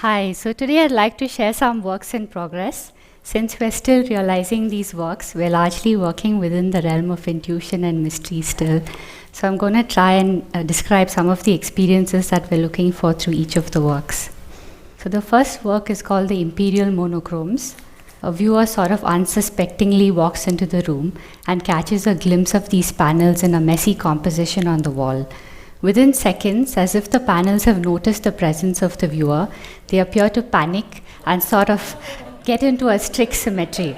Hi, so today I'd like to share some works in progress. Since we're still realizing these works, we're largely working within the realm of intuition and mystery still. So I'm going to try and describe some of the experiences that we're looking for through each of the works. So the first work is called the Imperial Monochromes. A viewer sort of unsuspectingly walks into the room and catches a glimpse of these panels in a messy composition on the wall. Within seconds, as if the panels have noticed the presence of the viewer, they appear to panic and sort of get into a strict symmetry.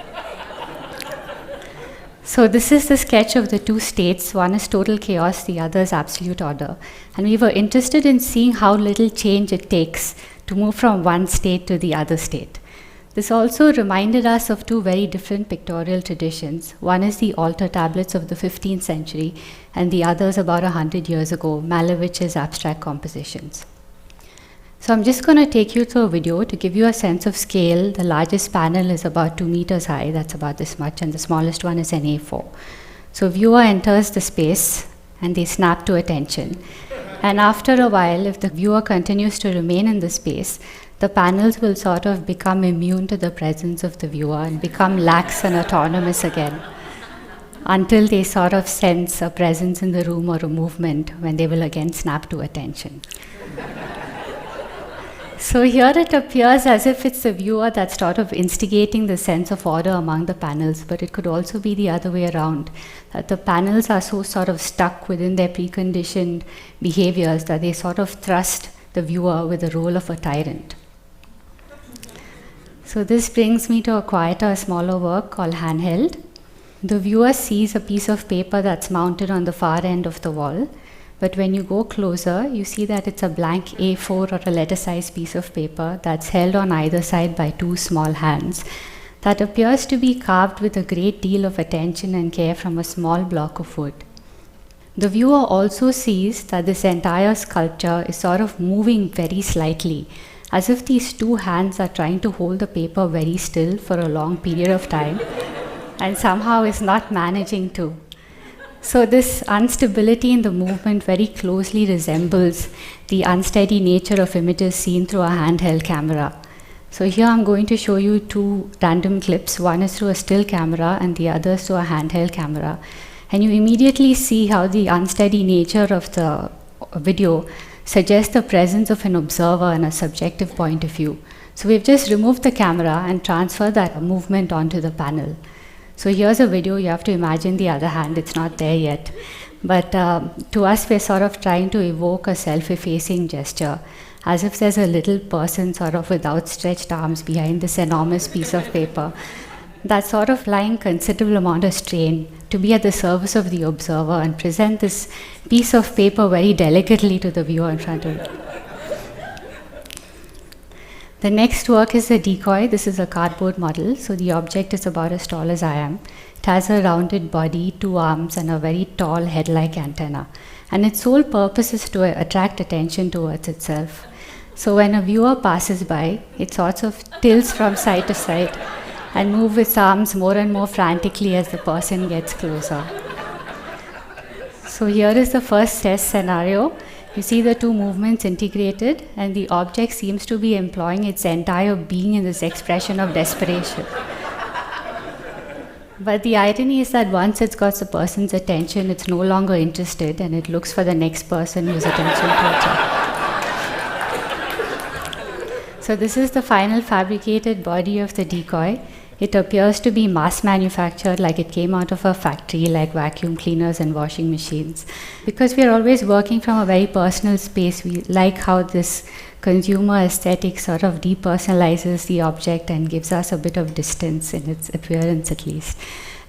So this is the sketch of the two states. One is total chaos, the other is absolute order. And we were interested in seeing how little change it takes to move from one state to the other state. This also reminded us of two very different pictorial traditions. One is the altar tablets of the 15th century, and the other is about 100 years ago, Malevich's abstract compositions. So I'm just going to take you through a video to give you a sense of scale. The largest panel is about 2 meters high, that's about this much, and the smallest one is an A4. So viewer enters the space and they snap to attention. And after a while, if the viewer continues to remain in the space, the panels will sort of become immune to the presence of the viewer and become lax and autonomous again until they sort of sense a presence in the room or a movement when they will again snap to attention. So here it appears as if it's the viewer that's sort of instigating the sense of order among the panels, but it could also be the other way around, that the panels are so sort of stuck within their preconditioned behaviors that they sort of thrust the viewer with the role of a tyrant. So this brings me to a quieter, smaller work called Handheld. The viewer sees a piece of paper that's mounted on the far end of the wall, but when you go closer, you see that it's a blank A4 or a letter-sized piece of paper that's held on either side by two small hands that appears to be carved with a great deal of attention and care from a small block of wood. The viewer also sees that this entire sculpture is sort of moving very slightly, as if these two hands are trying to hold the paper very still for a long period of time and somehow is not managing to. So this instability in the movement very closely resembles the unsteady nature of images seen through a handheld camera. So here I'm going to show you two random clips. One is through a still camera and the other is through a handheld camera. And you immediately see how the unsteady nature of the video suggests the presence of an observer and a subjective point of view. So we've just removed the camera and transferred that movement onto the panel. So here's a video. You have to imagine the other hand. It's not there yet. But to us, we're sort of trying to evoke a self-effacing gesture, as if there's a little person sort of with outstretched arms behind this enormous piece of paper that's sort of lying considerable amount of strain to be at the service of the observer and present this piece of paper very delicately to the viewer in front of it. The next work is a decoy. This is a cardboard model. So the object is about as tall as I am. It has a rounded body, 2 arms, and a very tall head-like antenna. And its sole purpose is to attract attention towards itself. So when a viewer passes by, it sort of tilts from side to side and moves its arms more and more frantically as the person gets closer. So here is the first test scenario. You see the two movements integrated, and the object seems to be employing its entire being in this expression of desperation. But the irony is that once it's got the person's attention, it's no longer interested, and it looks for the next person whose attention to it. So this is the final fabricated body of the decoy. It appears to be mass manufactured, like it came out of a factory, like vacuum cleaners and washing machines. Because we are always working from a very personal space, we like how this consumer aesthetic sort of depersonalizes the object and gives us a bit of distance in its appearance at least.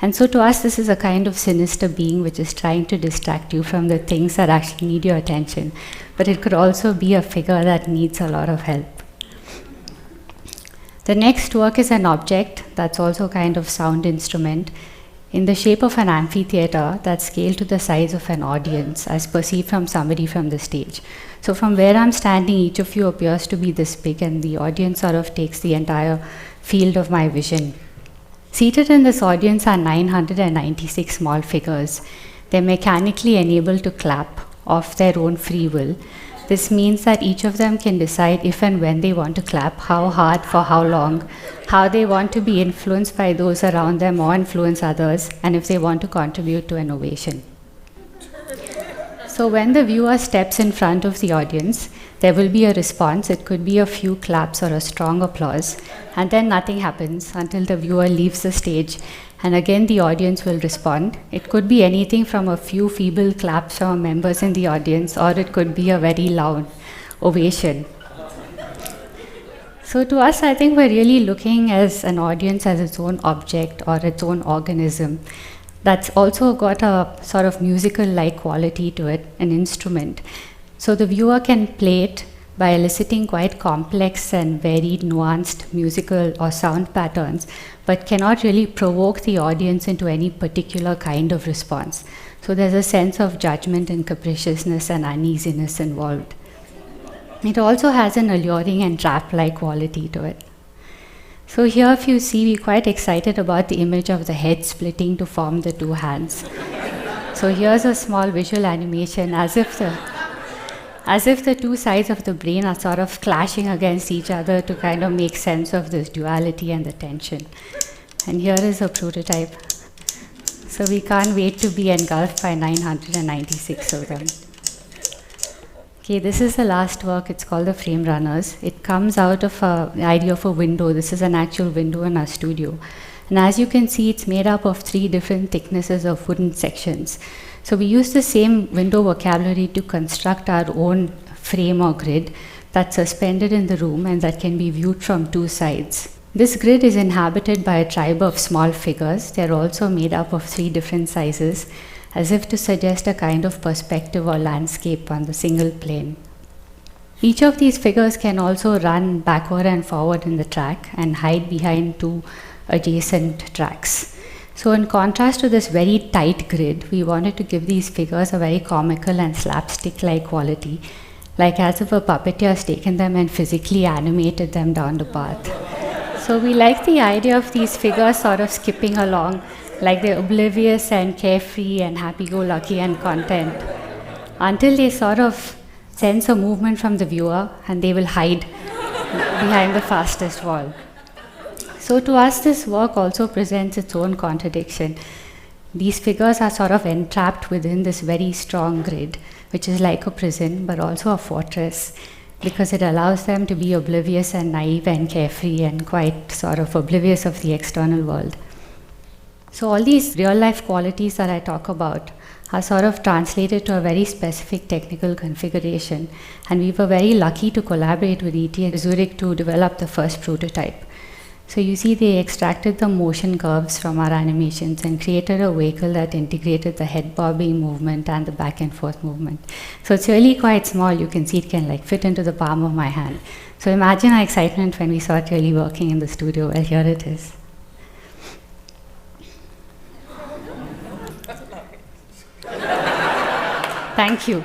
And so to us, this is a kind of sinister being which is trying to distract you from the things that actually need your attention. But it could also be a figure that needs a lot of help. The next work is an object that's also kind of sound instrument in the shape of an amphitheater that's scaled to the size of an audience as perceived from somebody from the stage. So from where I'm standing, each of you appears to be this big, and the audience sort of takes the entire field of my vision. Seated in this audience are 996 small figures. They're mechanically enabled to clap of their own free will. This means that each of them can decide if and when they want to clap, how hard, for how long, how they want to be influenced by those around them or influence others, and if they want to contribute to an ovation. So when the viewer steps in front of the audience, there will be a response. It could be a few claps or a strong applause, and then nothing happens until the viewer leaves the stage, and again the audience will respond. It could be anything from a few feeble claps from members in the audience, or it could be a very loud ovation. So to us, I think we're really looking as an audience as its own object or its own organism that's also got a sort of musical-like quality to it, an instrument. So the viewer can play it by eliciting quite complex and very nuanced musical or sound patterns, but cannot really provoke the audience into any particular kind of response. So there's a sense of judgment and capriciousness and uneasiness involved. It also has an alluring and trap-like quality to it. So here, if you see, we're quite excited about the image of the head splitting to form the two hands. So here's a small visual animation as if the two sides of the brain are sort of clashing against each other to kind of make sense of this duality and the tension. And here is a prototype. So we can't wait to be engulfed by 996 of them. Okay, this is the last work. It's called the Frame Runners. It comes out of the idea of a window. This is an actual window in our studio. And as you can see, it's made up of 3 different thicknesses of wooden sections. So we use the same window vocabulary to construct our own frame or grid that's suspended in the room and that can be viewed from 2 sides. This grid is inhabited by a tribe of small figures. They're also made up of 3 different sizes, as if to suggest a kind of perspective or landscape on the single plane. Each of these figures can also run backward and forward in the track and hide behind 2 adjacent tracks. So in contrast to this very tight grid, we wanted to give these figures a very comical and slapstick-like quality, like as if a puppeteer has taken them and physically animated them down the path. So we like the idea of these figures sort of skipping along, like they're oblivious and carefree and happy-go-lucky and content, until they sort of sense a movement from the viewer and they will hide behind the fastest wall. So to us, this work also presents its own contradiction. These figures are sort of entrapped within this very strong grid, which is like a prison, but also a fortress, because it allows them to be oblivious and naive and carefree and quite sort of oblivious of the external world. So all these real-life qualities that I talk about are sort of translated to a very specific technical configuration, and we were very lucky to collaborate with ETH Zurich to develop the first prototype. So you see, they extracted the motion curves from our animations and created a vehicle that integrated the head bobbing movement and the back and forth movement. So it's really quite small. You can see it can like fit into the palm of my hand. So imagine our excitement when we saw it really working in the studio. Well, here it is. Thank you.